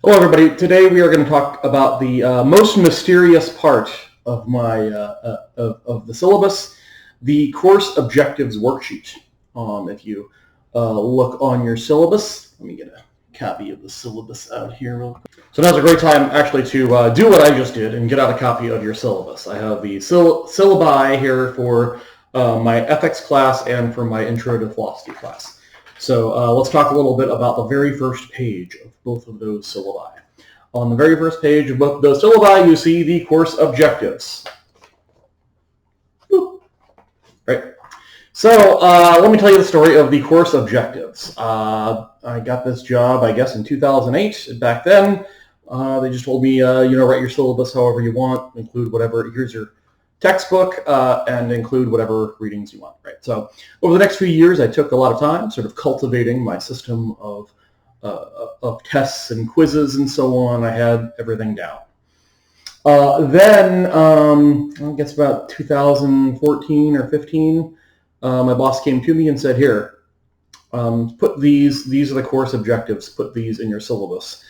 Hello, everybody. Today we are going to talk about the most mysterious part of my of the syllabus, the course objectives worksheet. If you look on your syllabus, let me get a copy of the syllabus out here real quick. So now's a great time actually to do what I just did and get out a copy of your syllabus. I have the syllabi here for my ethics class and for my intro to philosophy class. So let's talk a little bit about the very first page of both of those syllabi. On the very first page of both of those syllabi, you see the course objectives. Right. So let me tell you the story of the course objectives. I got this job, I guess, in 2008. Back then, they just told me, write your syllabus however you want, include whatever. Here's your textbook, and include whatever readings you want. Right. So over the next few years, I took a lot of time sort of cultivating my system of tests and quizzes and so on. I had everything down. Then, I guess about 2014 or 15, my boss came to me and said, here, put these are the course objectives, put these in your syllabus.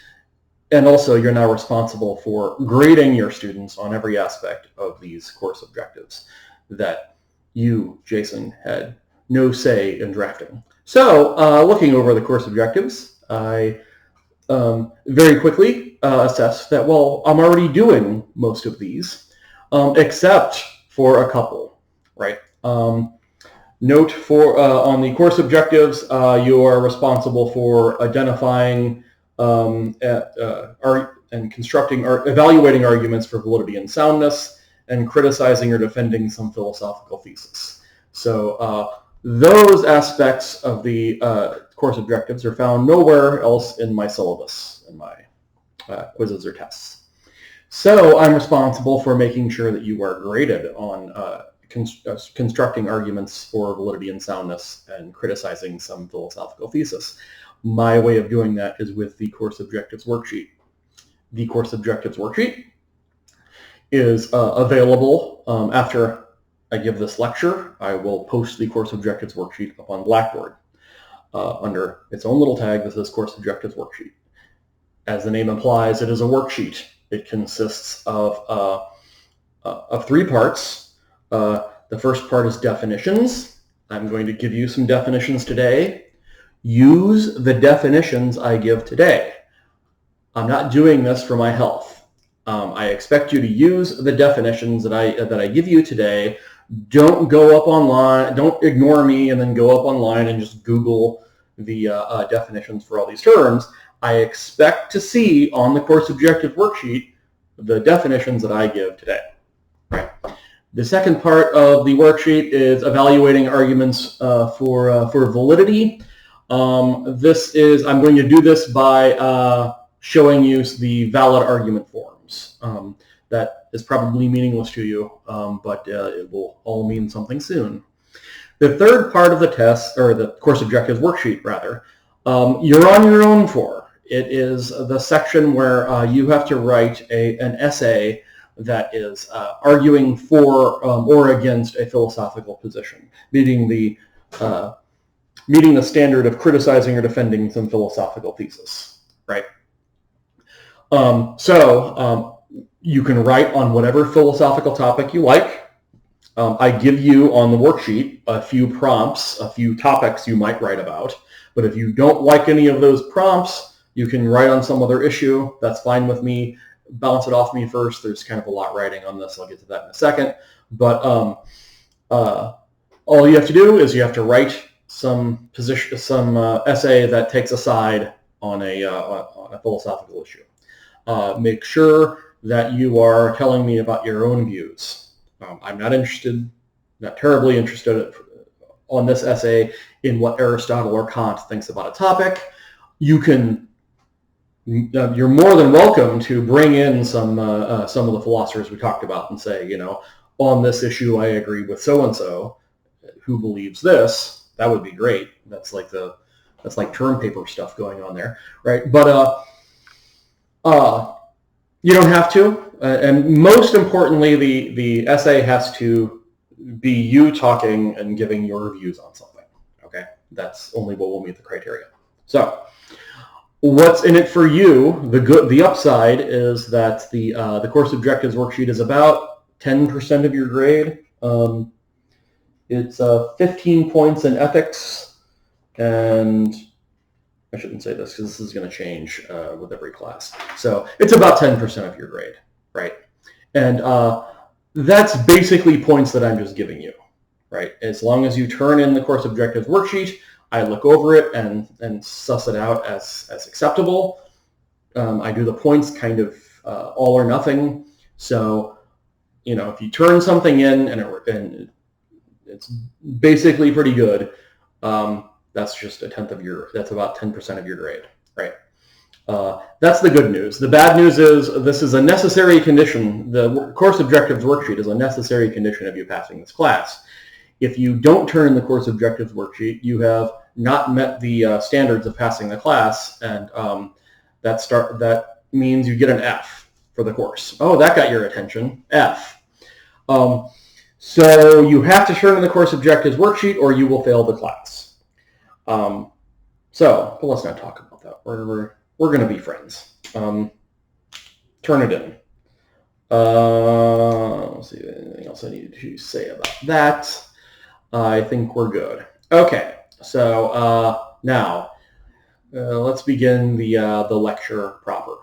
And also, you're now responsible for grading your students on every aspect of these course objectives that you, Jason, had no say in drafting. So, looking over the course objectives, I very quickly assessed that, well, I'm already doing most of these, except for a couple, right? Note for on the course objectives, you are responsible for identifying and constructing or evaluating arguments for validity and soundness, and criticizing or defending some philosophical thesis. So those aspects of the course objectives are found nowhere else in my syllabus, in my quizzes or tests. So I'm responsible for making sure that you are graded on constructing arguments for validity and soundness and criticizing some philosophical thesis. My way of doing that is with the course objectives worksheet. The course objectives worksheet is available after I give this lecture. I will post the course objectives worksheet up on Blackboard under its own little tag that says course objectives worksheet. As the name implies, it is a worksheet. It consists of 3 parts. The first part is definitions. I'm going to give you some definitions today. Use the definitions I give today. I'm not doing this for my health. I expect you to use the definitions that I give you today. Don't go up online, don't ignore me and then go up online and just Google the definitions for all these terms. I expect to see on the course objective worksheet the definitions that I give today. Right. The second part of the worksheet is evaluating arguments for validity. I'm going to do this by showing you the valid argument forms. That is probably meaningless to you, but it will all mean something soon. The third part of the test, or the course objectives worksheet rather, you're on your own for. It is the section where you have to write an essay that is arguing for or against a philosophical position, meeting the standard of criticizing or defending some philosophical thesis, right? You can write on whatever philosophical topic you like. I give you on the worksheet a few prompts, a few topics you might write about. But if you don't like any of those prompts, you can write on some other issue. That's fine with me. Bounce it off me first. There's kind of a lot writing on this. I'll get to that in a second. But all you have to do is you have to write some essay that takes a side on a philosophical issue. Make sure that you are telling me about your own views. I'm not terribly interested on this essay in what Aristotle or Kant thinks about a topic. You're more than welcome to bring in some of the philosophers we talked about and say, on this issue I agree with so-and-so who believes this. That would be great. That's like term paper stuff going on there, right? But you don't have to. And most importantly, the essay has to be you talking and giving your views on something. Okay, that's only what will meet the criteria. So What's in it for you? The upside is that the course objectives worksheet is about 10% of your grade. It's 15 points in ethics, and I shouldn't say this because this is going to change with every class. So it's about 10% of your grade, right? And that's basically points that I'm just giving you, right? As long as you turn in the course objectives worksheet, I look over it and suss it out as acceptable. I do the points kind of all or nothing. So, if you turn something in and it's basically pretty good, that's just that's about 10% of your grade, right? That's the good news. The bad news is this is a necessary condition. The course objectives worksheet is a necessary condition of you passing this class. If you don't turn in the course objectives worksheet, you have not met the standards of passing the class, and that means you get an F for the course. Oh, that got your attention. F. So you have to turn in the course objectives worksheet, or you will fail the class. But let's not talk about that. We're going to be friends. Turn it in. Let's see, anything else I need to say about that? I think we're good. Okay, so now let's begin the lecture proper.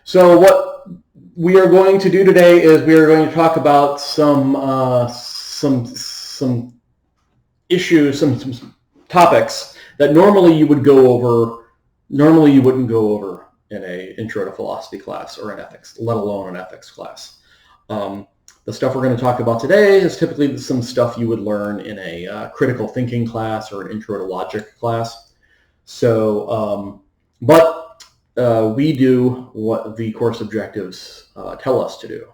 So what we are going to do today is we are going to talk about some issues, some topics that normally you would go over. Normally you wouldn't go over in a intro to philosophy class or an ethics, let alone an ethics class. The stuff we're going to talk about today is typically some stuff you would learn in a critical thinking class or an intro to logic class. So, we do what the course objectives tell us to do.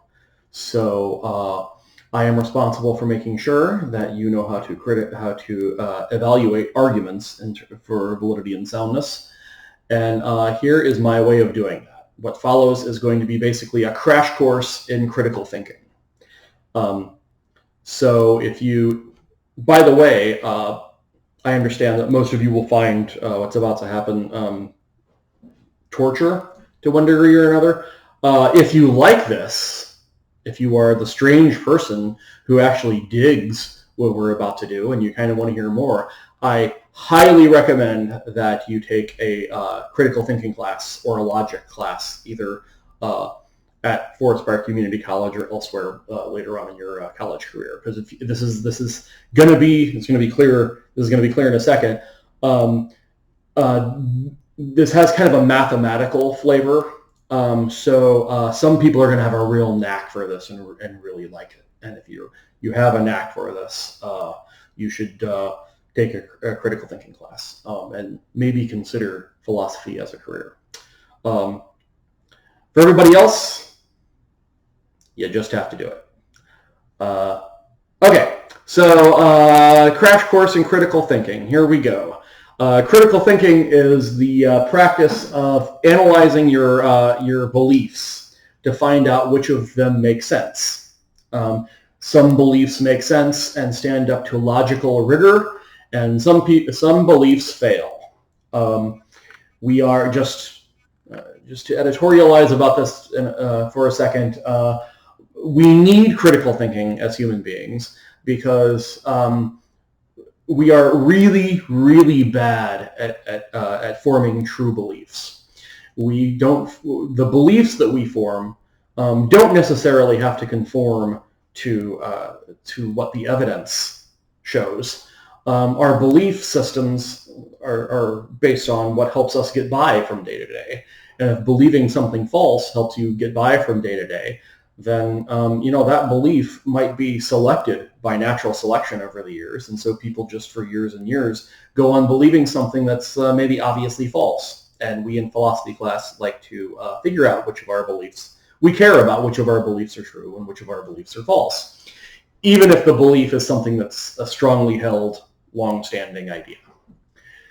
So I am responsible for making sure that you know how to evaluate arguments for validity and soundness. And here is my way of doing that. What follows is going to be basically a crash course in critical thinking. So by the way, I understand that most of you will find what's about to happen torture to one degree or another. If you like this, if you are the strange person who actually digs what we're about to do and you kind of want to hear more, I highly recommend that you take a critical thinking class or a logic class, either at Forest Park Community College or elsewhere later on in your college career. Because if this is going to be clear. This is going to be clear in a second. This has kind of a mathematical flavor. So some people are going to have a real knack for this and really like it. And if you have a knack for this, you should take a critical thinking class and maybe consider philosophy as a career. For everybody else, you just have to do it. Okay, so crash course in critical thinking. Here we go. Critical thinking is the practice of analyzing your beliefs to find out which of them make sense. Some beliefs make sense and stand up to logical rigor, and some beliefs fail. We are just to editorialize about this for a second. We need critical thinking as human beings because we are really, really bad at forming true beliefs. The beliefs that we form don't necessarily have to conform to what the evidence shows. Our belief systems are based on what helps us get by from day to day. And if believing something false helps you get by from day to day, then that belief might be selected by natural selection over the years. And so people just for years and years go on believing something that's maybe obviously false. And we in philosophy class like to figure out which of our beliefs, we care about which of our beliefs are true and which of our beliefs are false, even if the belief is something that's a strongly held, long-standing idea.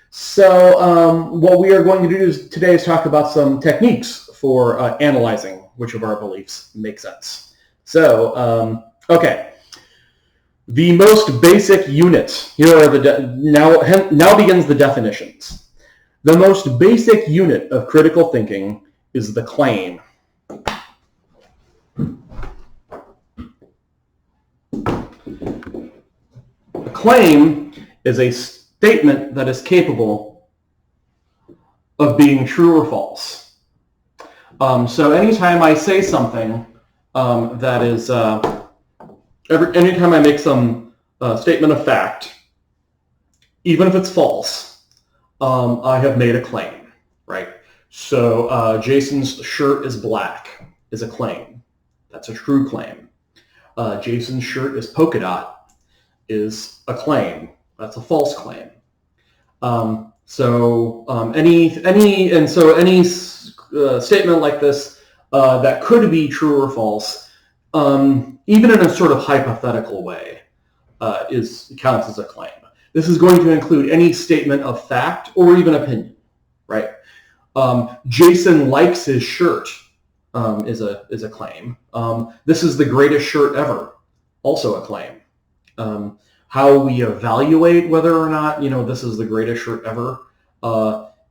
So what we are going to do today is talk about some techniques for analyzing which of our beliefs make sense. So, okay. The most basic unit. Here are now begins the definitions. The most basic unit of critical thinking is the claim. A claim is a statement that is capable of being true or false. So anytime I say something that is, anytime I make some statement of fact, even if it's false, I have made a claim, right? So Jason's shirt is black is a claim. That's a true claim. Jason's shirt is polka dot is a claim. That's a false claim. Any statement like this that could be true or false, even in a sort of hypothetical way, counts as a claim. This is going to include any statement of fact or even opinion, right? Jason likes his shirt is a claim. This is the greatest shirt ever, also a claim. How we evaluate whether or not this is the greatest shirt ever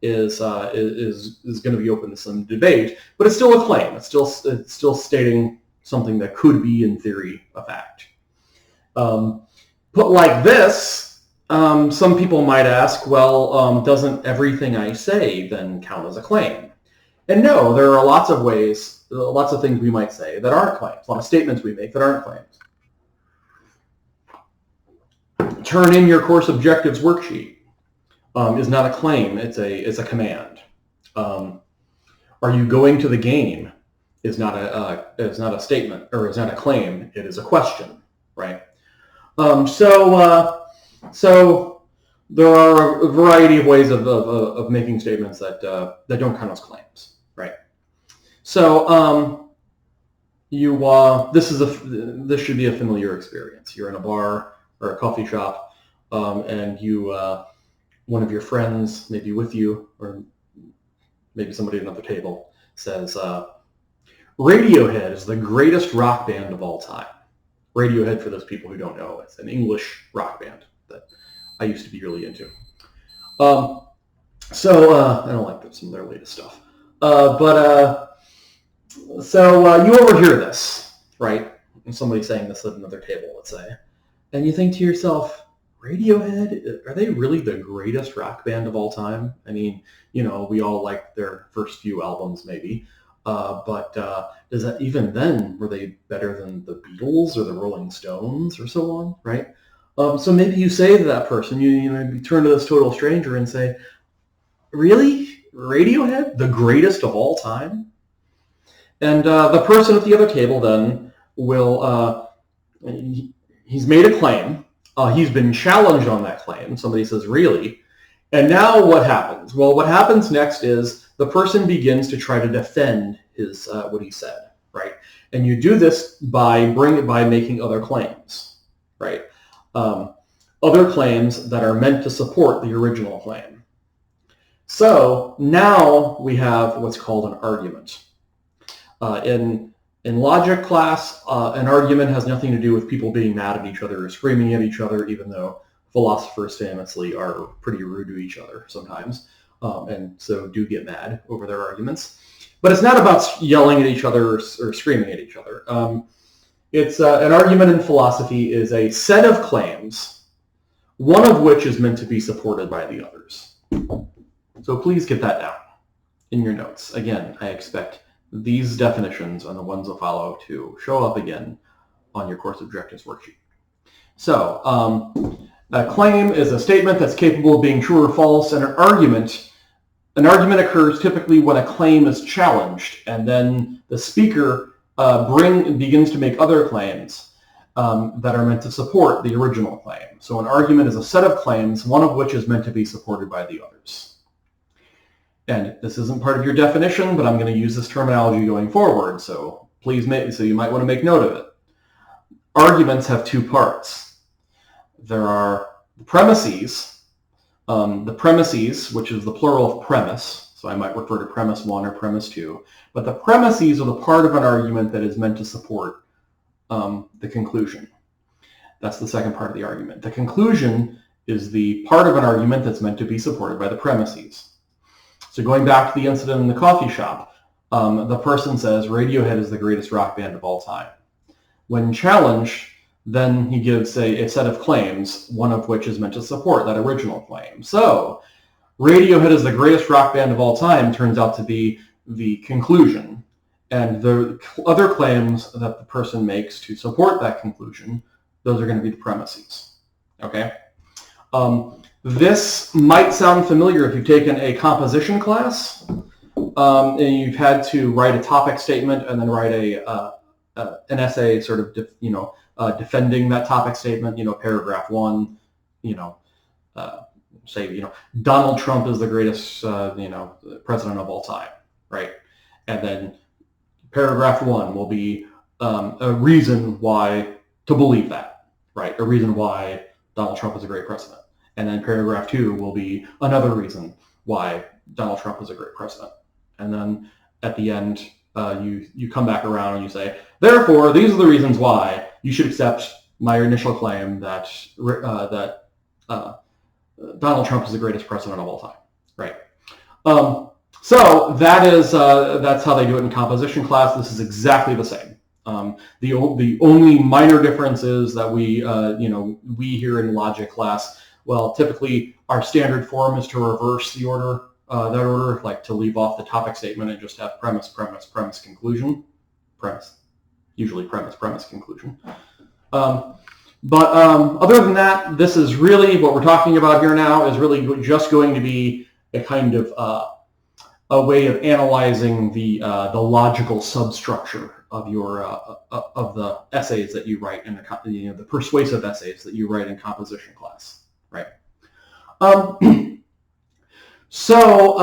is going to be open to some debate, but it's still a claim. It's still stating something that could be, in theory, a fact. Put like this, some people might ask, well, doesn't everything I say then count as a claim? And no, there are lots of ways, lots of things we might say that aren't claims, a lot of statements we make that aren't claims. Turn in your course objectives worksheet is not a claim, it's a command. Are you going to the game is not a statement, or is not a claim, it is a question, right? So there are a variety of ways of making statements that don't count as claims, right? So this should be a familiar experience. You're in a bar or a coffee shop, and one of your friends, maybe with you, or maybe somebody at another table, says, Radiohead is the greatest rock band of all time. Radiohead, for those people who don't know, it's an English rock band that I used to be really into. I don't like some of their latest stuff. So you overhear this, right? And somebody saying this at another table, let's say. And you think to yourself, Radiohead, are they really the greatest rock band of all time? I mean, we all like their first few albums maybe, but does that, even then, were they better than the Beatles or the Rolling Stones or so on, right? So maybe you say to that person, you turn to this total stranger and say, really? Radiohead, the greatest of all time? And the person at the other table then will, he's made a claim. He's been challenged on that claim. Somebody says, really? And now what happens? Well, what happens next is the person begins to try to defend his what he said, right? And you do this by making other claims, right? Other claims that are meant to support the original claim. So now we have what's called an argument. In logic class, an argument has nothing to do with people being mad at each other or screaming at each other, even though philosophers famously are pretty rude to each other sometimes, and so do get mad over their arguments. But it's not about yelling at each other or screaming at each other. It's an argument in philosophy is a set of claims, one of which is meant to be supported by the others. So please get that down in your notes. Again, I expect these definitions and the ones that follow to show up again on your course objectives worksheet. So a claim is a statement that's capable of being true or false, and an argument occurs typically when a claim is challenged, and then the speaker begins to make other claims that are meant to support the original claim. So an argument is a set of claims, one of which is meant to be supported by the others. And this isn't part of your definition, but I'm going to use this terminology going forward, so you might want to make note of it. Arguments have two parts. There are the premises, which is the plural of premise, so I might refer to premise 1 or premise 2, but the premises are the part of an argument that is meant to support the conclusion. That's the second part of the argument. The conclusion is the part of an argument that's meant to be supported by the premises. So going back to the incident in the coffee shop, the person says Radiohead is the greatest rock band of all time. When challenged, then he gives a set of claims, one of which is meant to support that original claim. So Radiohead is the greatest rock band of all time turns out to be the conclusion. And the other claims that the person makes to support that conclusion, those are going to be the premises. Okay? This might sound familiar if you've taken a composition class and you've had to write a topic statement and then write an essay sort of defending that topic statement, paragraph 1, say, Donald Trump is the greatest, president of all time, right? And then paragraph 1 will be a reason why to believe that, right? A reason why Donald Trump is a great president. And then paragraph 2 will be another reason why Donald Trump is a great president. And then at the end, you come back around and you say, therefore, these are the reasons why you should accept my initial claim that Donald Trump is the greatest president of all time, right? So that's how they do it in composition class. This is exactly the same. The only minor difference is that we here in logic class, well, typically our standard form is to reverse the order, like to leave off the topic statement and just have premise, premise, premise, conclusion, premise, usually premise, premise, conclusion. But other than that, this is really what we're talking about here now is really just going to be a kind of a way of analyzing the logical substructure of your of the essays that you write in the persuasive essays that you write in composition class, right? So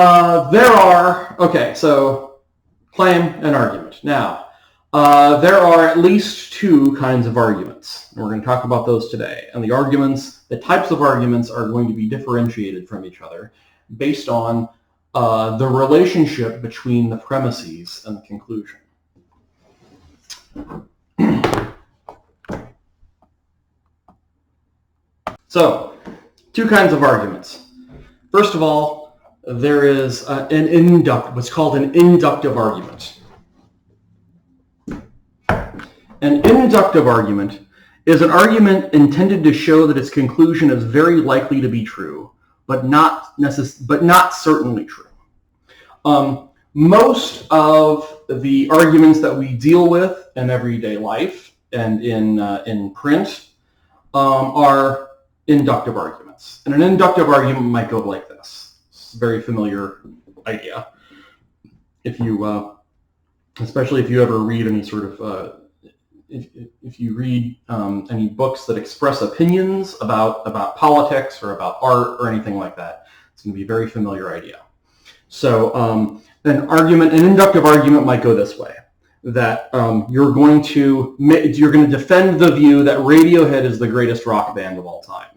claim and argument. Now, there are at least 2 kinds of arguments, and we're going to talk about those today. And the types of arguments are going to be differentiated from each other based on the relationship between the premises and the conclusion. So, 2 kinds of arguments. First of all, there is what's called an inductive argument. An inductive argument is an argument intended to show that its conclusion is very likely to be true, but not certainly true. Most of the arguments that we deal with in everyday life and in print are inductive arguments. And an inductive argument might go like this. It's a very familiar idea. If you, especially if you ever read any sort of, if you read any books that express opinions about politics or about art or anything like that, it's going to be a very familiar idea. So an inductive argument might go this way: that you're going to defend the view that Radiohead is the greatest rock band of all time.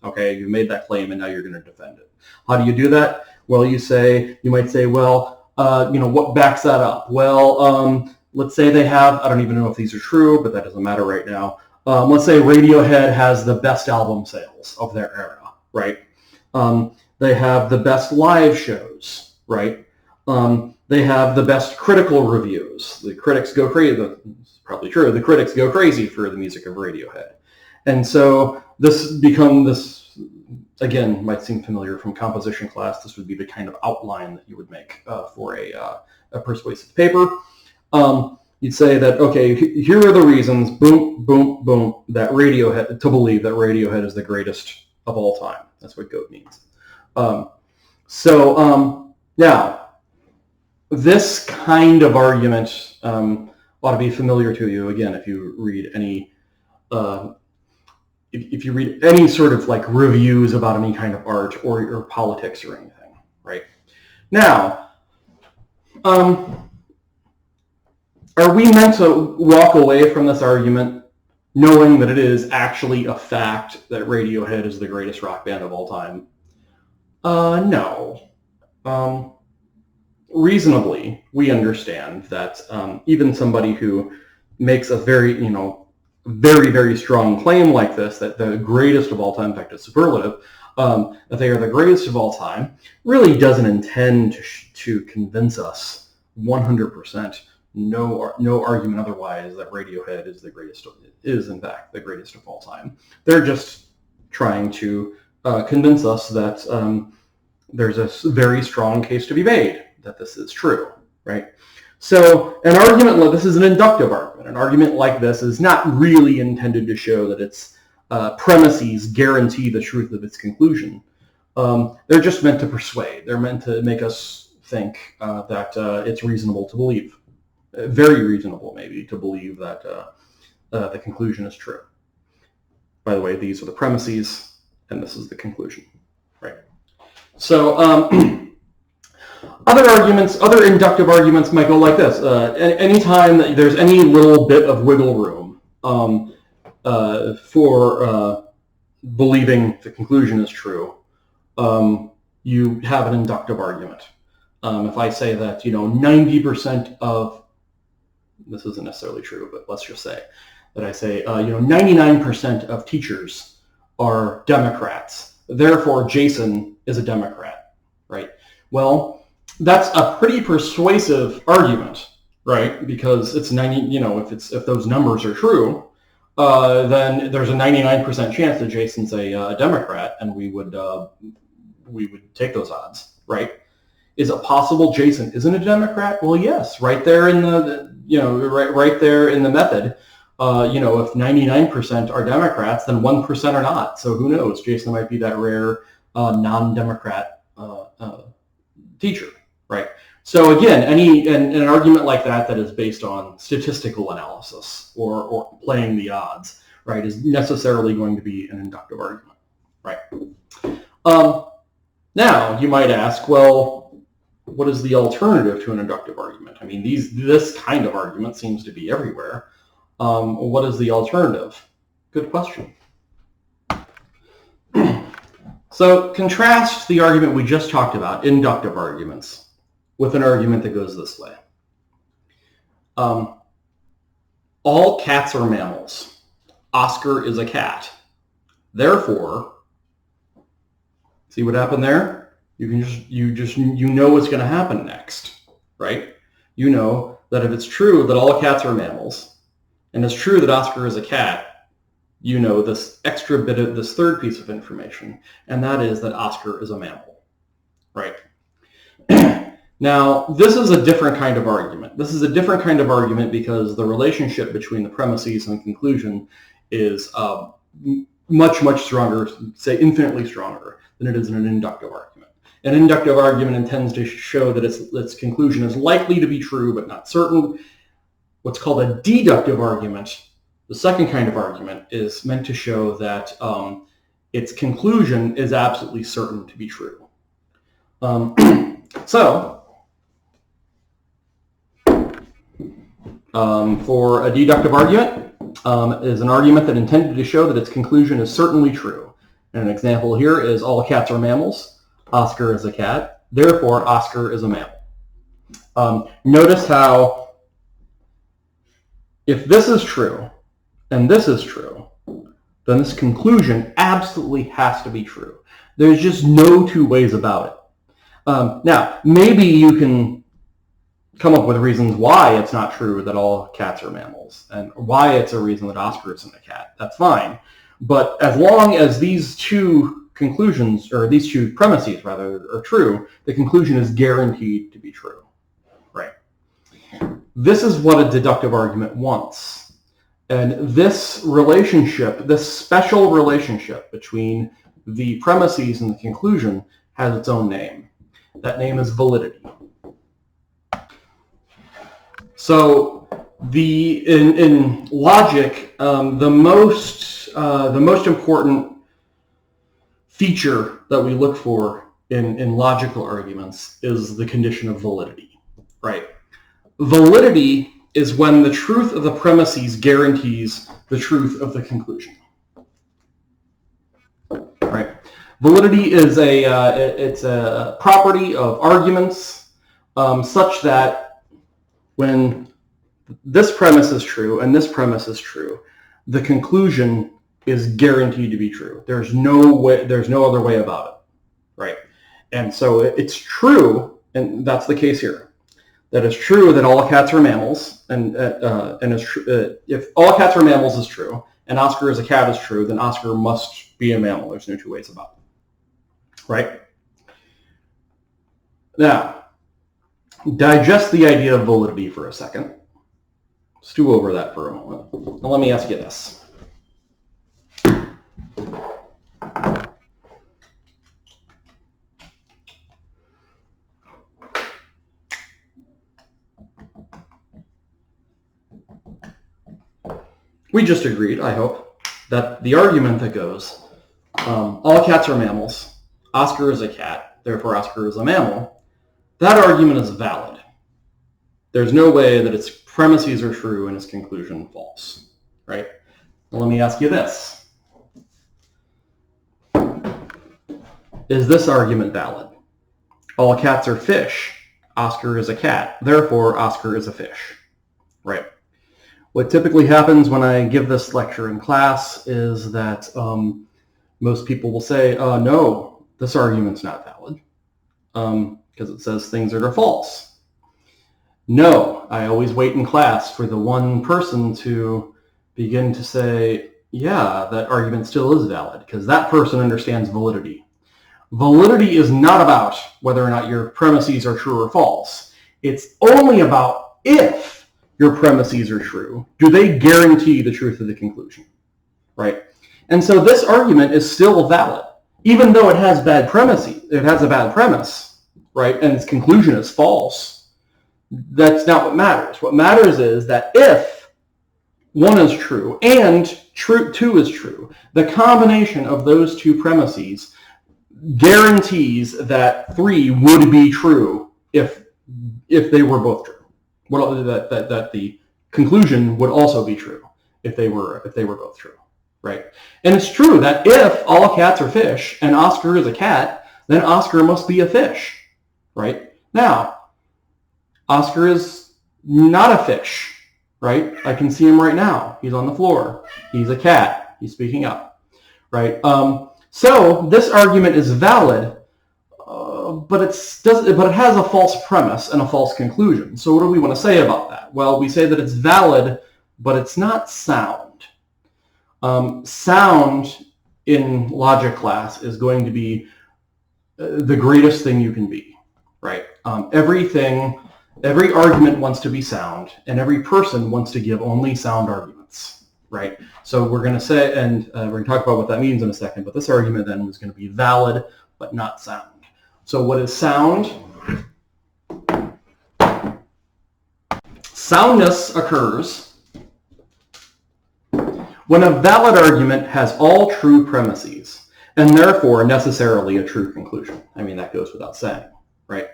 Okay, you made that claim and now you're going to defend it. How do you do that? Well, you might say, well, what backs that up? Well, let's say they have, I don't even know if these are true, but that doesn't matter right now. Let's say Radiohead has the best album sales of their era, right? They have the best live shows, right? They have the best critical reviews. The critics go crazy. It's probably true. The critics go crazy for the music of Radiohead. And so this again, might seem familiar from composition class. This would be the kind of outline that you would make for a persuasive paper. You'd say that, okay, here are the reasons, boom, boom, boom, to believe that Radiohead is the greatest of all time. That's what GOAT means. Now, this kind of argument ought to be familiar to you, again, if you read any sort of like reviews about any kind of art or politics or anything, right? Now, are we meant to walk away from this argument knowing that it is actually a fact that Radiohead is the greatest rock band of all time? No. Reasonably, we understand that even somebody who makes a very, very, very strong claim like this, that the greatest of all time, in fact, it's superlative, that they are the greatest of all time, really doesn't intend to convince us 100%, no argument otherwise, that Radiohead is in fact the greatest of all time. They're just trying to convince us that there's a very strong case to be made that this is true, right? So an argument like this is an inductive argument. An argument like this is not really intended to show that its premises guarantee the truth of its conclusion. They're just meant to persuade. They're meant to make us think that it's reasonable to believe, very reasonable maybe, to believe that the conclusion is true. By the way, these are the premises, and this is the conclusion, right? So other inductive arguments might go like this. Anytime that there's any little bit of wiggle room for believing the conclusion is true, you have an inductive argument. If I say that 90% of, this isn't necessarily true, but let's just say that I say 99% of teachers are Democrats, therefore Jason is a Democrat, right? Well, that's a pretty persuasive argument, right? Because it's 90, if those numbers are true, then there's a 99% chance that Jason's a Democrat, and we would take those odds, right? Is it possible Jason isn't a Democrat? Well, yes, right there in right there in the method. If 99% are Democrats, then 1% are not. So who knows? Jason might be that rare non-Democrat teacher, right? So again, an argument like that is based on statistical analysis or playing the odds, right, is necessarily going to be an inductive argument, right? Now you might ask, well, what is the alternative to an inductive argument? I mean, this kind of argument seems to be everywhere. What is the alternative? Good question. So contrast the argument we just talked about, inductive arguments, with an argument that goes this way. All cats are mammals. Oscar is a cat. Therefore, see what happened there? You know what's going to happen next, right? You know that if it's true that all cats are mammals, and it's true that Oscar is a cat, you know this third piece of information, and that is that Oscar is a mammal, right? Now, this is a different kind of argument. This is a different kind of argument because the relationship between the premises and conclusion is much, much stronger, say infinitely stronger, than it is in an inductive argument. An inductive argument intends to show that its conclusion is likely to be true but not certain. What's called a deductive argument, the second kind of argument, is meant to show that its conclusion is absolutely certain to be true. For a deductive argument, is an argument that intended to show that its conclusion is certainly true. And an example here is all cats are mammals. Oscar is a cat. Therefore, Oscar is a mammal. Notice how if this is true and this is true, then this conclusion absolutely has to be true. There's just no two ways about it. Now, maybe you can come up with reasons why it's not true that all cats are mammals and why it's a reason that Oscar isn't a cat. That's fine. But as long as these two conclusions, or these two premises rather, are true, the conclusion is guaranteed to be true, right? This is what a deductive argument wants. And this relationship, this special relationship between the premises and the conclusion has its own name. That name is validity. So in logic, the most important feature that we look for in logical arguments is the condition of validity, right? Validity is when the truth of the premises guarantees the truth of the conclusion, right? Validity is it's a property of arguments such that when this premise is true and this premise is true, the conclusion is guaranteed to be true. There's no way, there's no other way about it, right? And so it's true, and that's the case here. That it's true that all cats are mammals, and if all cats are mammals is true, and Oscar is a cat is true, then Oscar must be a mammal. There's no two ways about it, right? Now, digest the idea of validity for a second. Stew over that for a moment. Now let me ask you this. We just agreed, I hope, that the argument that goes, all cats are mammals, Oscar is a cat, therefore Oscar is a mammal, that argument is valid. There's no way that its premises are true and its conclusion false, right? Now let me ask you this. Is this argument valid? All cats are fish, Oscar is a cat, therefore Oscar is a fish, right? What typically happens when I give this lecture in class is that most people will say, no, this argument's not valid because it says things that are false. No, I always wait in class for the one person to begin to say, yeah, that argument still is valid because that person understands validity. Validity is not about whether or not your premises are true or false. It's only about if your premises are true. Do they guarantee the truth of the conclusion, right? And so this argument is still valid, even though it has bad premises. It has a bad premise, right? And its conclusion is false. That's not what matters. What matters is that if one is true and two is true, the combination of those two premises guarantees that 3 would be true if they were both true. That the conclusion would also be true if they were both true, right? And it's true that if all cats are fish and Oscar is a cat, then Oscar must be a fish, right? Now, Oscar is not a fish, right? I can see him right now. He's on the floor. He's a cat. He's speaking up, right? So this argument is valid. But it has a false premise and a false conclusion. So what do we want to say about that? Well, we say that it's valid, but it's not sound. Sound in logic class is going to be the greatest thing you can be, right? Every argument wants to be sound, and every person wants to give only sound arguments, right? So we're going to say, and we're going to talk about what that means in a second, but this argument then is going to be valid, but not sound. So what is sound? Soundness occurs when a valid argument has all true premises and therefore necessarily a true conclusion. I mean, that goes without saying, right?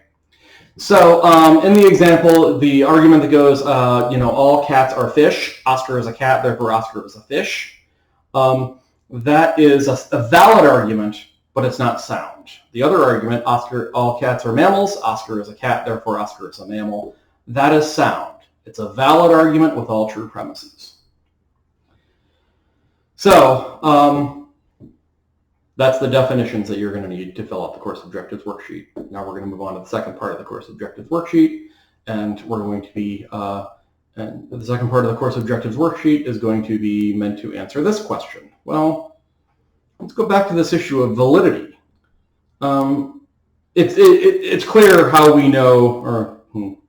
So in the example, the argument that goes, all cats are fish, Oscar is a cat, therefore Oscar is a fish. That is a valid argument, but it's not sound. The other argument, all cats are mammals, Oscar is a cat, therefore Oscar is a mammal, that is sound. It's a valid argument with all true premises. So that's the definitions that you're going to need to fill out the course objectives worksheet. Now we're going to move on to the second part of the course objectives worksheet, and we're going to be, and the second part of the course objectives worksheet is going to be meant to answer this question. Well, let's go back to this issue of validity. It's clear how we know, or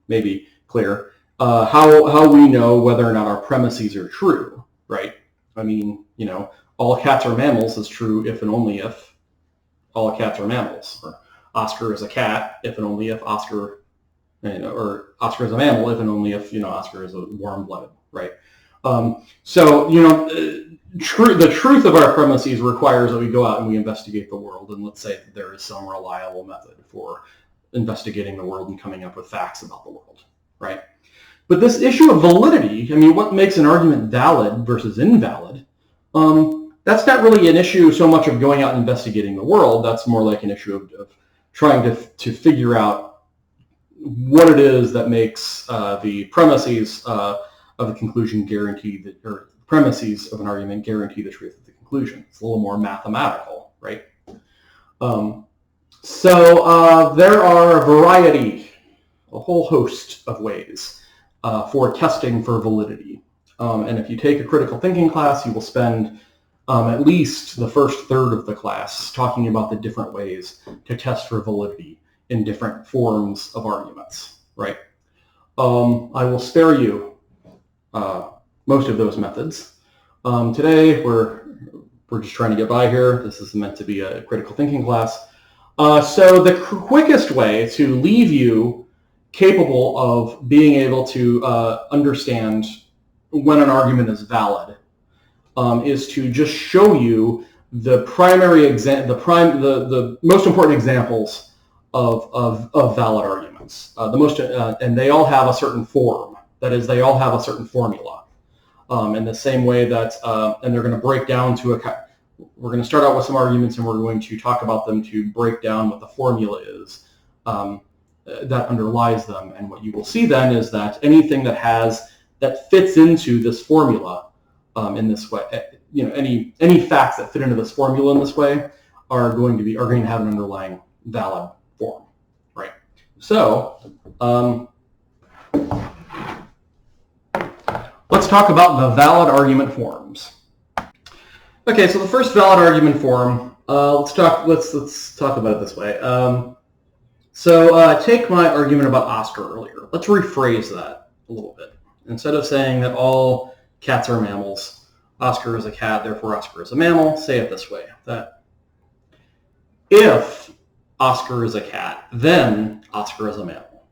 maybe clear, how we know whether or not our premises are true, right? I mean, all cats are mammals is true if and only if all cats are mammals. Or Oscar is a cat if and only if Oscar, or Oscar is a mammal if and only if, Oscar is a warm-blooded, right? The truth of our premises requires that we go out and we investigate the world, and let's say that there is some reliable method for investigating the world and coming up with facts about the world, right? But this issue of validity, I mean, what makes an argument valid versus invalid, that's not really an issue so much of going out and investigating the world. That's more like an issue of trying to figure out what it is that makes the premises of the conclusion guarantee that, or premises of an argument guarantee the truth of the conclusion. conclusion. It's a little more mathematical, right? So there are a whole host of ways for testing for validity. And if you take a critical thinking class, you will spend at least the first third of the class talking about the different ways to test for validity in different forms of arguments, right? I will spare you most of those methods. Today, we're just trying to get by here. This is meant to be a critical thinking class. So the quickest way to leave you capable of being able to understand when an argument is valid is to just show you the the most important examples of valid arguments. And they all have a certain form. That is, they all have a certain formula. In the same way that, and they're going to break down to we're going to start out with some arguments and we're going to talk about them to break down what the formula is that underlies them. And what you will see then is that anything that fits into this formula in this way, any facts that fit into this formula in this way are going to have an underlying valid form, right? So let's talk about the valid argument forms. Okay, so the first valid argument form, let's talk about it this way. So take my argument about Oscar earlier. Let's rephrase that a little bit. Instead of saying that all cats are mammals, Oscar is a cat, therefore Oscar is a mammal, say it this way, that if Oscar is a cat, then Oscar is a mammal.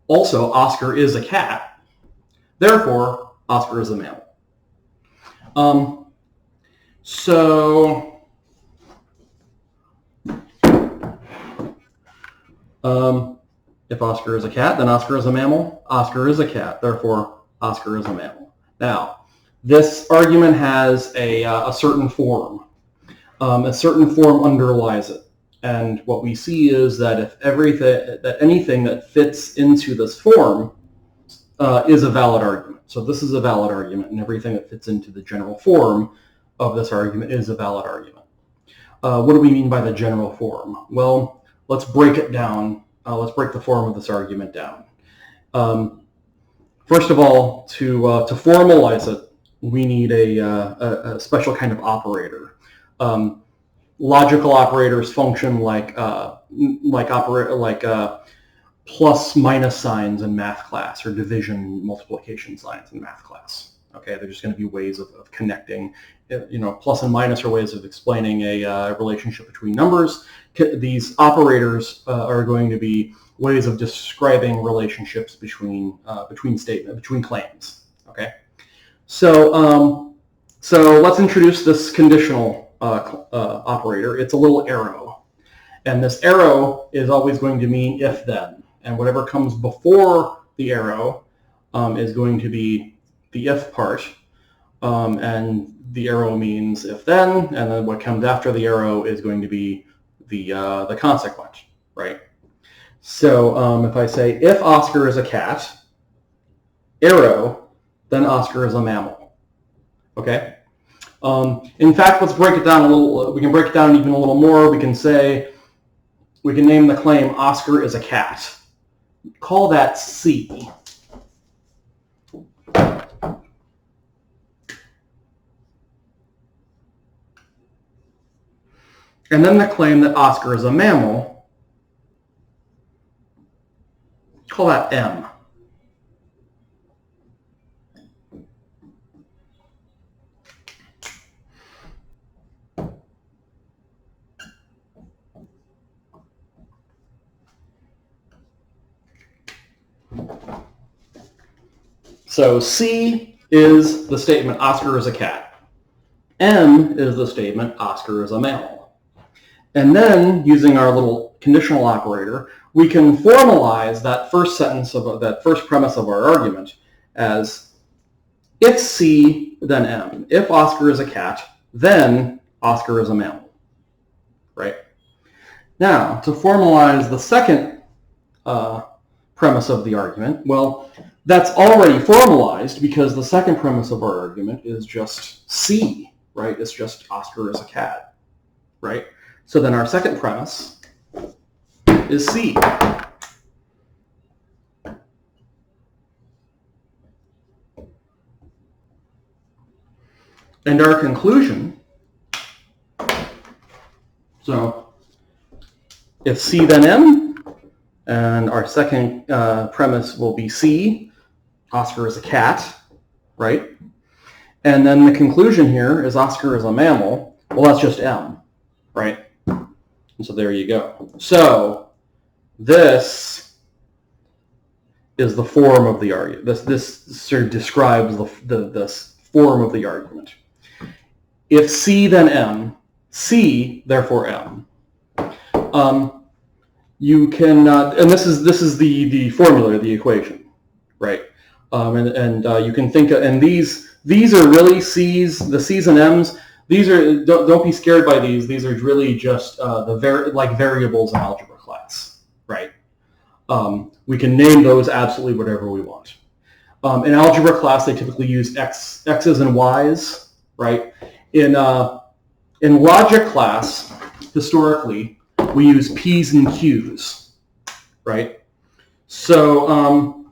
Also, Oscar is a cat, therefore Oscar is a mammal. If Oscar is a cat, then Oscar is a mammal. Oscar is a cat, therefore Oscar is a mammal. Now, this argument has a certain form. A certain form underlies it. And what we see is that if anything that fits into this form is a valid argument. So this is a valid argument, and everything that fits into the general form of this argument is a valid argument. What do we mean by the general form? Well, let's break it down. Let's break the form of this argument down. First of all, to formalize it, we need a special kind of operator. Logical operators function like plus minus signs in math class, or division multiplication signs in math class. Okay, they're just going to be ways of connecting. Plus and minus are ways of explaining a relationship between numbers. These operators are going to be ways of describing relationships between claims. Okay, so let's introduce this conditional operator. It's a little arrow, and this arrow is always going to mean if then, and whatever comes before the arrow is going to be the if part, and the arrow means if then, and then what comes after the arrow is going to be the consequent, right? So if I say if Oscar is a cat, arrow, then Oscar is a mammal. Okay. In fact, let's break it down a little. We can break it down even a little more. We can name the claim Oscar is a cat. Call that C. And then the claim that Oscar is a mammal, call that M. So C is the statement Oscar is a cat. M is the statement Oscar is a mammal. And then, using our little conditional operator, we can formalize that first sentence of that first premise of our argument as if C, then M. If Oscar is a cat, then Oscar is a mammal. Right? Now, to formalize the second premise of the argument, well, that's already formalized because the second premise of our argument is just C, right? It's just Oscar is a cat, right? So then our second premise is C. And our conclusion, so if C then M, and our second premise will be C, Oscar is a cat, right? And then the conclusion here is Oscar is a mammal. Well, that's just M, right? And so there you go. So this is the form of the argument. This sort of describes the form of the argument. If C then M, C therefore M. You can, and this is the formula, the equation, right? You can think of, and these are really C's, the C's and M's. These are, don't be scared by these. These are really just like variables in algebra class, right? We can name those absolutely whatever we want. In algebra class, they typically use X's and Y's, right? In logic class, historically, we use P's and Q's, right? So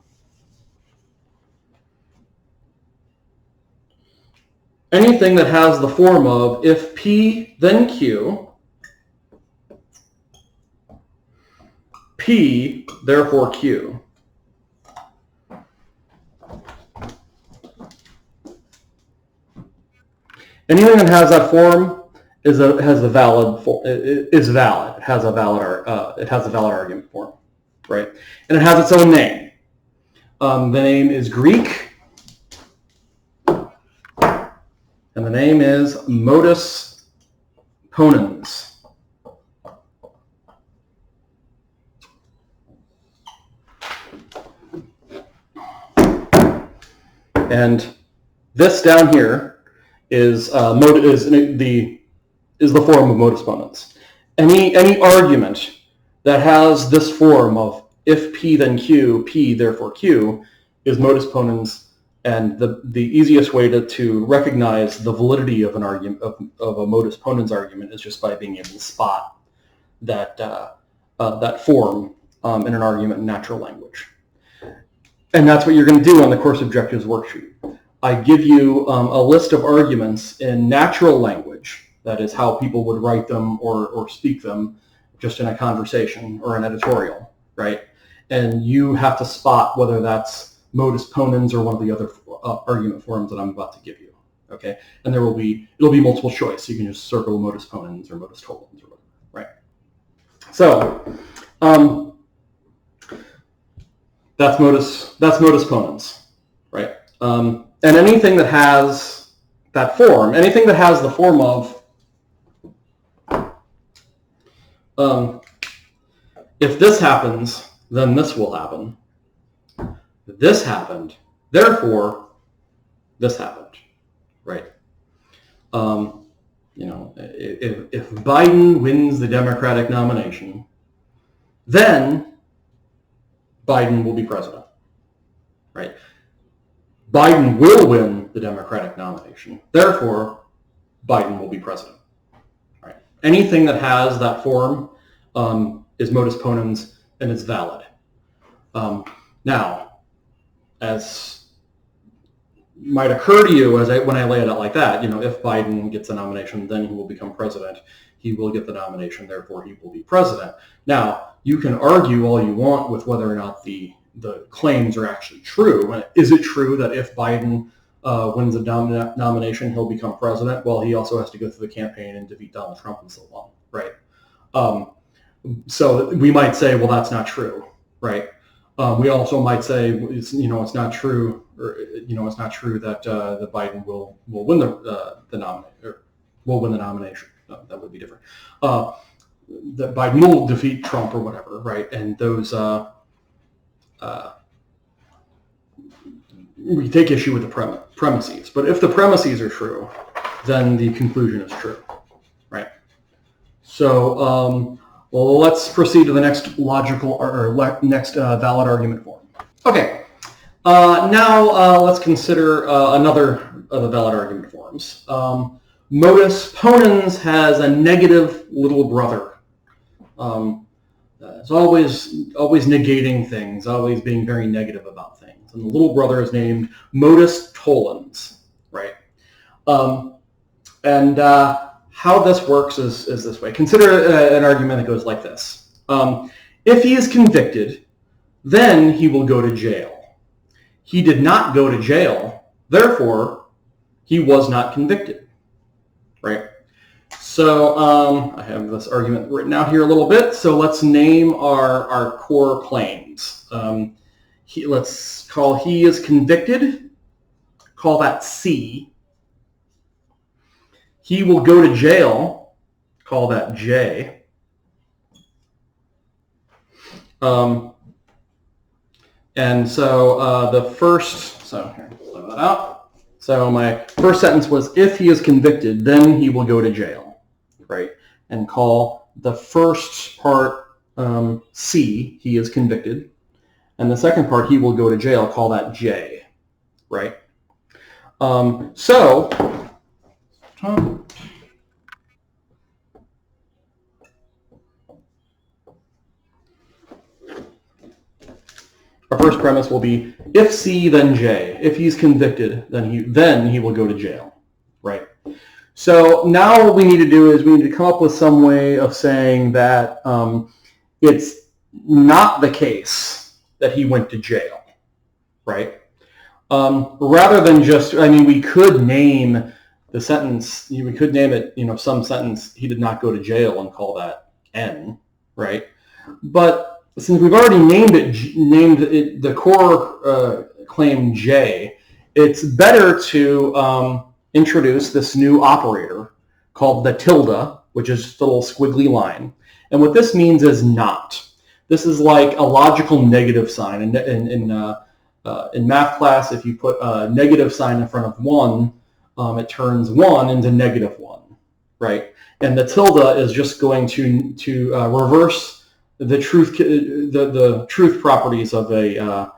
anything that has the form of if P then Q, P therefore Q. Anything that has that form is valid. It has a valid argument form, right? And it has its own name. The name is Greek, and the name is modus ponens. And this down here is the form of modus ponens. Any argument that has this form of if P then Q, P therefore Q, is modus ponens, and the easiest way to recognize the validity of an argument of a modus ponens argument is just by being able to spot that form in an argument in natural language. And that's what you're going to do on the course objectives worksheet. I give you a list of arguments in natural language, that is how people would write them or speak them just in a conversation or an editorial, right? And you have to spot whether that's modus ponens or one of the other argument forms that I'm about to give you, okay? And it'll be multiple choice. You can just circle modus ponens or modus tollens or whatever, right? So that's modus ponens, right? And anything that has that form, anything that has the form of, if this happens, then this will happen. This happened, therefore, this happened, right? If Biden wins the Democratic nomination, then Biden will be president, right? Biden will win the Democratic nomination. Therefore, Biden will be president. Right? Anything that has that form is modus ponens, and it's valid. Now, as might occur to you when I lay it out like that, if Biden gets the nomination, then he will become president. He will get the nomination, therefore he will be president. Now, you can argue all you want with whether or not the claims are actually true. Is it true that if Biden wins the nomination, he'll become president? Well, he also has to go through the campaign and defeat Donald Trump and so on, right? So we might say, well, that's not true, right? We also might say, it's not true, or it's not true that that Biden will win the nomination. No, that would be different. That Biden will defeat Trump or whatever, right? And those we take issue with the premises. But if the premises are true, then the conclusion is true, right? So well, let's proceed to the next logical or next valid argument form. Okay, now let's consider another of the valid argument forms. modus ponens has a negative little brother. It's always negating things, always being very negative about things. And the little brother is named modus tollens, right? And how this works is this way. Consider an argument that goes like this. If he is convicted, then he will go to jail. He did not go to jail, therefore, he was not convicted, right? So I have this argument written out here a little bit. So let's name our core claims. Let's call he is convicted, call that C. He will go to jail, call that J. And so the first, so here, blow that out. So my first sentence was, if he is convicted, then he will go to jail, right? And call the first part C, he is convicted. And the second part, he will go to jail, call that J, right? Our first premise will be, if C, then J. If he's convicted, then he will go to jail, right? So now what we need to do is we need to come up with some way of saying that it's not the case that he went to jail, right? Rather than just, we could name the sentence, we could name it, some sentence, he did not go to jail, and call that N, right? But since we've already named it the core claim J, it's better to introduce this new operator called the tilde, which is just a little squiggly line. And what this means is not. This is like a logical negative sign. In math class, if you put a negative sign in front of 1, it turns 1 into -1, right? And the tilde is just going to reverse the truth properties of a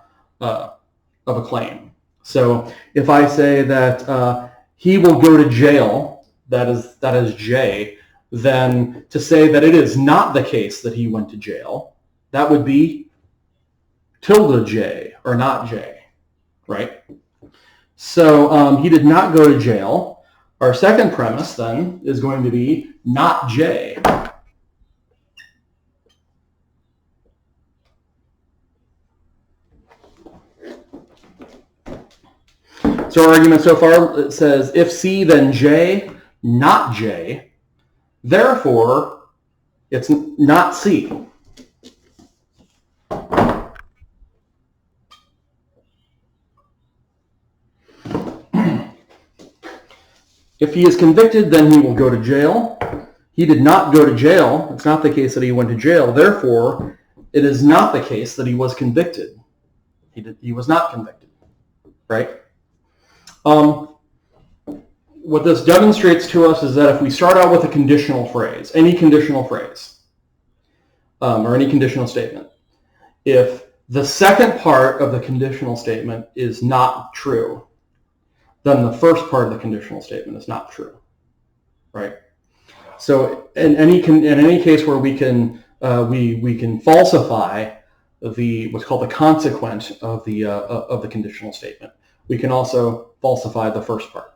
claim. So if I say that he will go to jail, that is J, then to say that it is not the case that he went to jail, that would be tilde J, or not J, right? So he did not go to jail. Our second premise then is going to be not J. So our argument so far, it says, if C, then J, not J. Therefore, it's not C. If he is convicted, then he will go to jail. He did not go to jail. It's not the case that he went to jail. Therefore, it is not the case that he was convicted. He was not convicted, right? What this demonstrates to us is that if we start out with a conditional phrase, any conditional phrase, or any conditional statement, if the second part of the conditional statement is not true, then the first part of the conditional statement is not true, right? So in any case where we can falsify what's called the consequent of the conditional statement, we can also falsify the first part,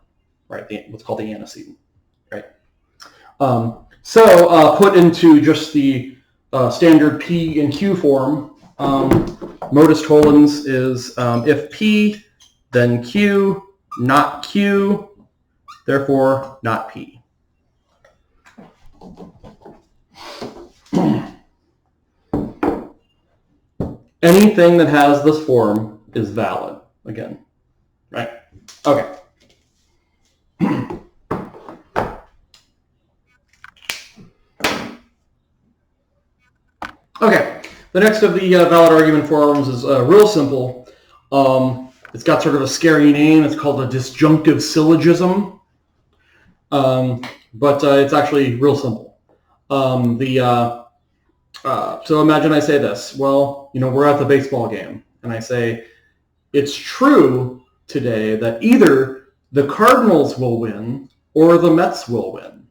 right? What's called the antecedent, right? So put into just the standard P and Q form, modus tollens is if P, then Q, not Q, therefore not P. Anything that has this form is valid, again, right? Okay. Okay, the next of the valid argument forms is real simple. It's got sort of a scary name. It's called a disjunctive syllogism, but it's actually real simple. So imagine I say this. Well, we're at the baseball game, and I say, it's true today that either the Cardinals will win or the Mets will win.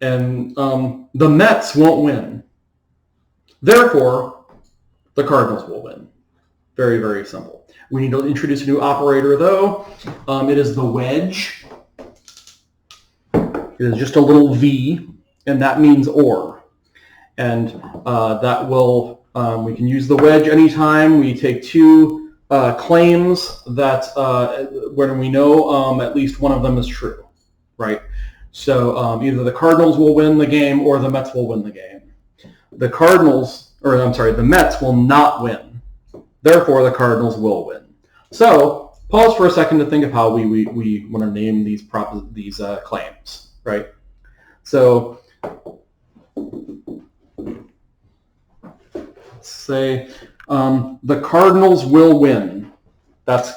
And the Mets won't win. Therefore, the Cardinals will win. Very, very simple. We need to introduce a new operator, though. It is the wedge. It is just a little v, and that means or. And that will, we can use the wedge anytime we take two claims that when we know at least one of them is true, right? So either the Cardinals will win the game or the Mets will win the game. The Mets will not win. Therefore, the Cardinals will win. So pause for a second to think of how we want to name these claims, right? So let's say the Cardinals will win. That's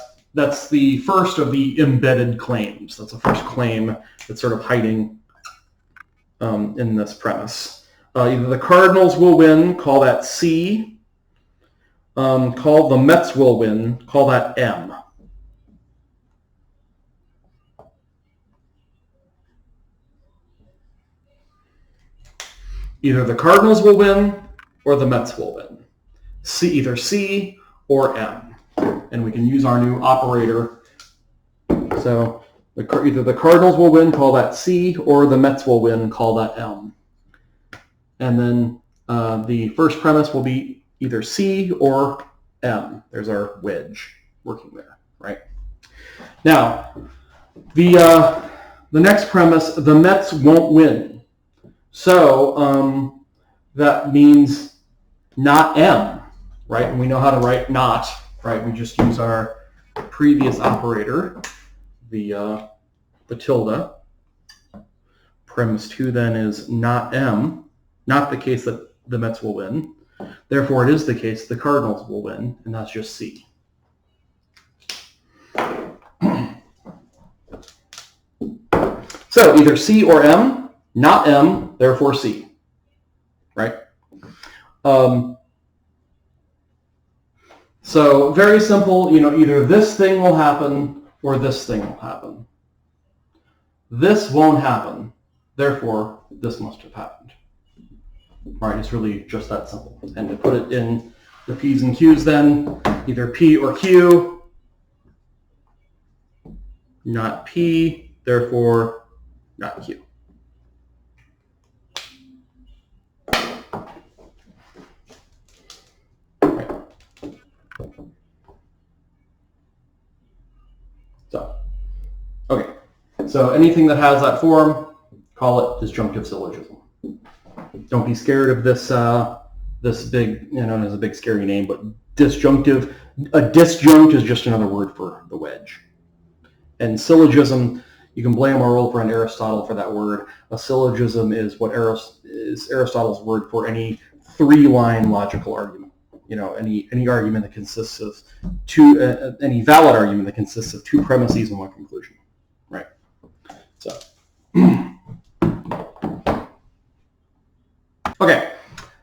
the first of the embedded claims. That's the first claim that's sort of hiding in this premise. Either the Cardinals will win, call that C. Call the Mets will win, call that M. Either the Cardinals will win or the Mets will win. Either C or M. And we can use our new operator. So either the Cardinals will win, call that C, or the Mets will win, call that M. And then the first premise will be either C or M. There's our wedge working there, right? Now, the next premise, the Mets won't win. So that means not M, right? And we know how to write not, right? We just use our previous operator, the tilde. Premise 2 then is not M, not the case that the Mets will win. Therefore, it is the case the Cardinals will win, and that's just C. So either C or M, not M, therefore C, right? So very simple, either this thing will happen or this thing will happen. This won't happen, therefore this must have happened. Right, it's really just that simple. And to put it in the P's and Q's then, either P or Q, not P, therefore not Q. Right. So, okay. So anything that has that form, call it disjunctive syllogism. Don't be scared of this this big, it has a big scary name, but disjunctive. A disjunct is just another word for the wedge. And syllogism, you can blame our old friend Aristotle for that word. A syllogism is what is Aristotle's word for any three-line logical argument. Any argument that consists of any valid argument that consists of two premises and one conclusion, right? So. Okay,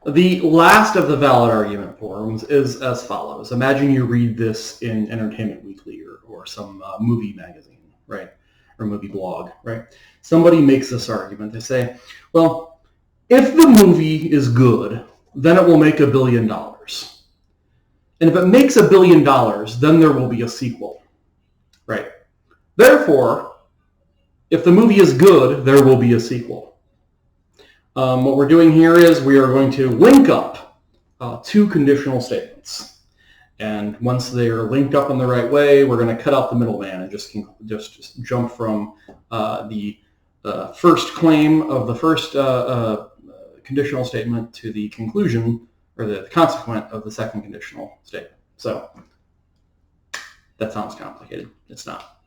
the last of the valid argument forms is as follows. Imagine you read this in Entertainment Weekly or some movie magazine, right? Or movie blog, right? Somebody makes this argument. They say, well, if the movie is good, then it will make $1 billion. And if it makes $1 billion, then there will be a sequel, right? Therefore, if the movie is good, there will be a sequel. What we're doing here is we are going to link up two conditional statements. And once they are linked up in the right way, we're going to cut out the middleman and just jump from the first claim of the first conditional statement to the conclusion, or the consequent of the second conditional statement. So that sounds complicated. It's not.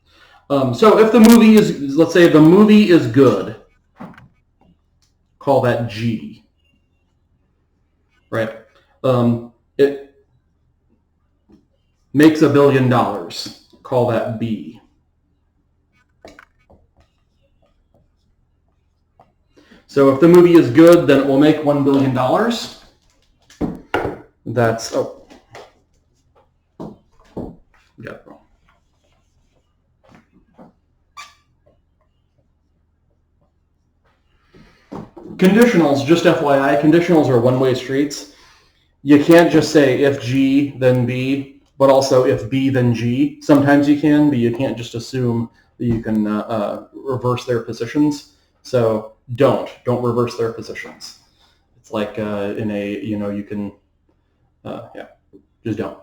So if the movie is, let's say the movie is good, call that G, right? It makes $1 billion, call that B. So if the movie is good, then it will make $1 billion. That's, got it wrong. conditionals, just FYI, conditionals are one-way streets. You can't just say if G, then B, but also if B, then G. Sometimes you can, but you can't just assume that you can reverse their positions. So don't reverse their positions. It's like in a, you can, just don't.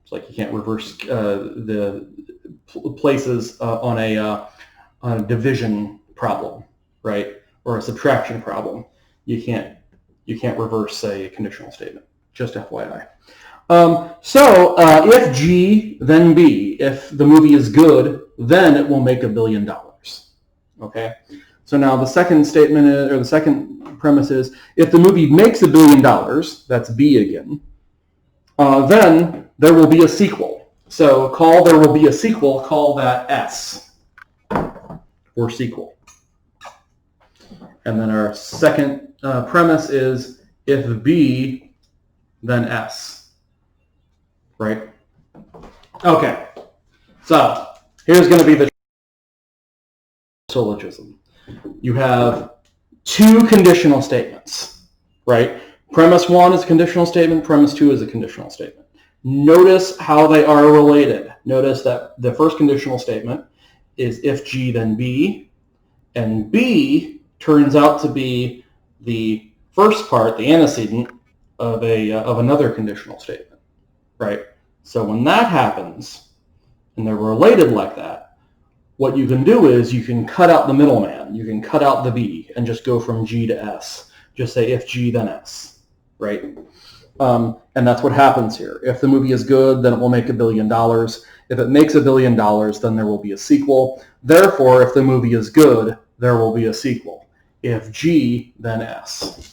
It's like you can't reverse the places on a division problem, right? Or a subtraction problem. You can't reverse a conditional statement. Just FYI. If G, then B. If the movie is good, then it will make $1 billion. Okay. So now the second statement is, or the second premise is, if the movie makes $1 billion, that's B again, then there will be a sequel. So there will be a sequel, call that S, or sequel. And then our second premise is, if B, then S, right? Okay, so here's going to be the syllogism. You have two conditional statements, right? Premise 1 is a conditional statement, premise 2 is a conditional statement. Notice how they are related. Notice that the first conditional statement is if G, then B, and B turns out to be the first part, the antecedent of another conditional statement, right? So when that happens, and they're related like that, what you can do is you can cut out the middleman. You can cut out the B and just go from G to S. Just say if G, then S, right? And that's what happens here. If the movie is good, then it will make $1 billion. If it makes $1 billion, then there will be a sequel. Therefore, if the movie is good, there will be a sequel. If G, then S.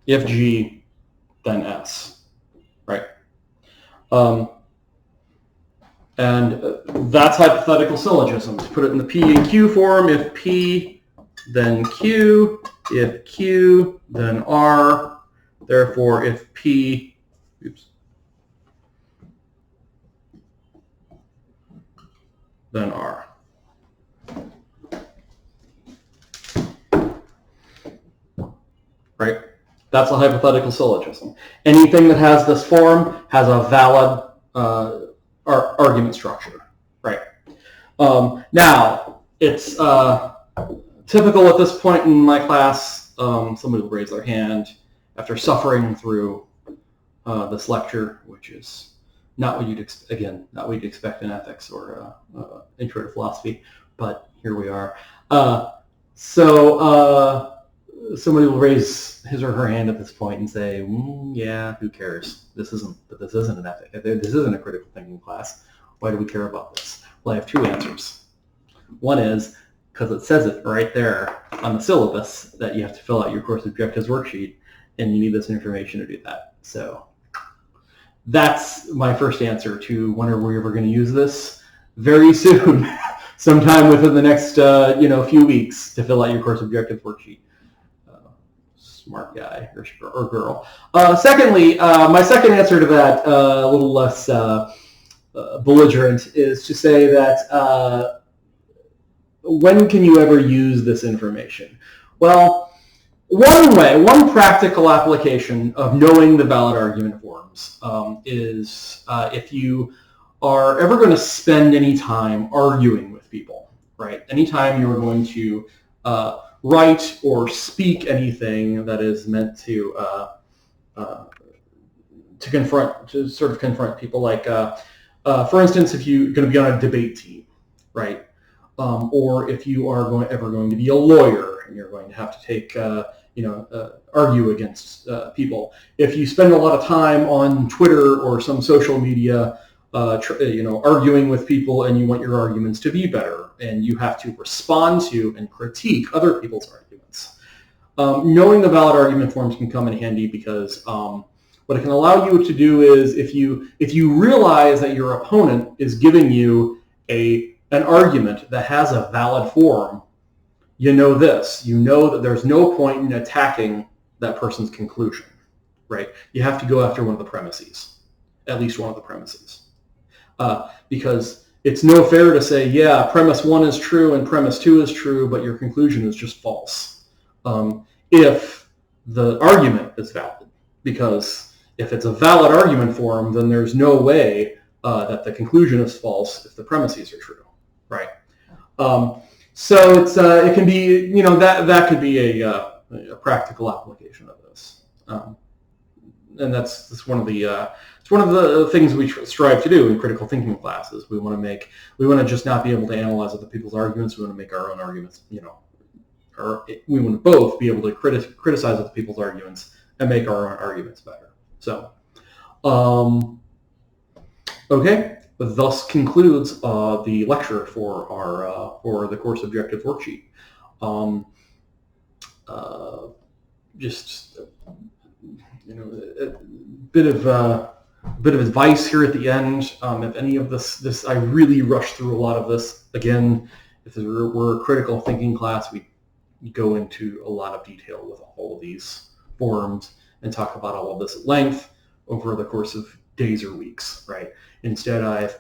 If G, then S, right? And that's hypothetical syllogisms. Put it in the P and Q form. If P, then Q. If Q, then R. Therefore, if P, then R. Right? That's a hypothetical syllogism. Anything that has this form has a valid argument structure, right? Now, it's typical at this point in my class, somebody will raise their hand after suffering through this lecture, which is not what you'd expect in ethics or intro to philosophy, but here we are. Somebody will raise his or her hand at this point and say, yeah, who cares? This isn't an ethic. This isn't a critical thinking class. Why do we care about this? Well, I have two answers. One is because it says it right there on the syllabus that you have to fill out your course objectives worksheet, and you need this information to do that. So that's my first answer to when are we ever going to use this? Very soon, sometime within the next few weeks to fill out your course objectives worksheet. Smart guy or girl. Secondly, my second answer to that, a little less belligerent, is to say that when can you ever use this information? Well, one practical application of knowing the valid argument forms is if you are ever going to spend any time arguing with people, right? Anytime you're going to write or speak anything that is meant to sort of confront people, like for instance, if you're going to be on a debate team, right? Or if you are ever going to be a lawyer and you're going to have to take argue against people. If you spend a lot of time on Twitter or some social media arguing with people, and you want your arguments to be better, and you have to respond to and critique other people's arguments. Knowing the valid argument forms can come in handy because what it can allow you to do is if you realize that your opponent is giving you an argument that has a valid form, you know that there's no point in attacking that person's conclusion, right? You have to go after one of the premises, at least one of the premises. Because it's no fair to say, yeah, premise 1 is true and premise 2 is true, but your conclusion is just false. If the argument is valid, because if it's a valid argument for them, then there's no way that the conclusion is false if the premises are true, right? So it's it can be, that could be a practical application of this, and that's one of the it's one of the things we strive to do in critical thinking classes. We want to just not be able to analyze other people's arguments. We want to make our own arguments, or we want to both be able to criticize other people's arguments and make our own arguments better. So, okay. Thus concludes the lecture for our for the course objectives worksheet. Just a bit of advice here at the end. If any of this I really rushed through a lot of this. Again, if we're a critical thinking class, we go into a lot of detail with all of these forms and talk about all of this at length over the course of days or weeks, right? Instead, I've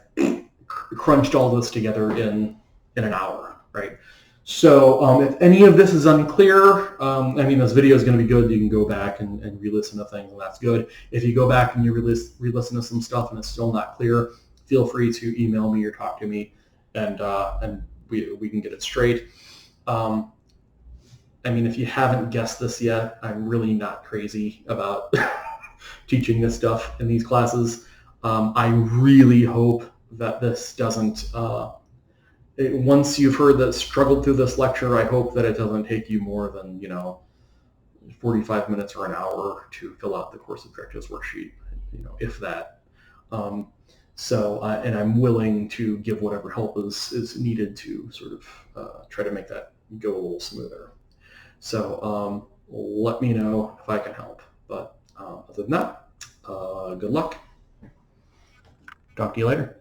crunched all this together in an hour, right? So if any of this is unclear, this video is going to be good. You can go back and re-listen to things, and that's good. If you go back and you re-listen to some stuff and it's still not clear, feel free to email me or talk to me, and we can get it straight. If you haven't guessed this yet, I'm really not crazy about teaching this stuff in these classes. I really hope that this doesn't, once you've struggled through this lecture, I hope that it doesn't take you more than, 45 minutes or an hour to fill out the course objectives worksheet, if that. And I'm willing to give whatever help is needed to sort of try to make that go a little smoother. So let me know if I can help. But other than that, good luck. Talk to you later.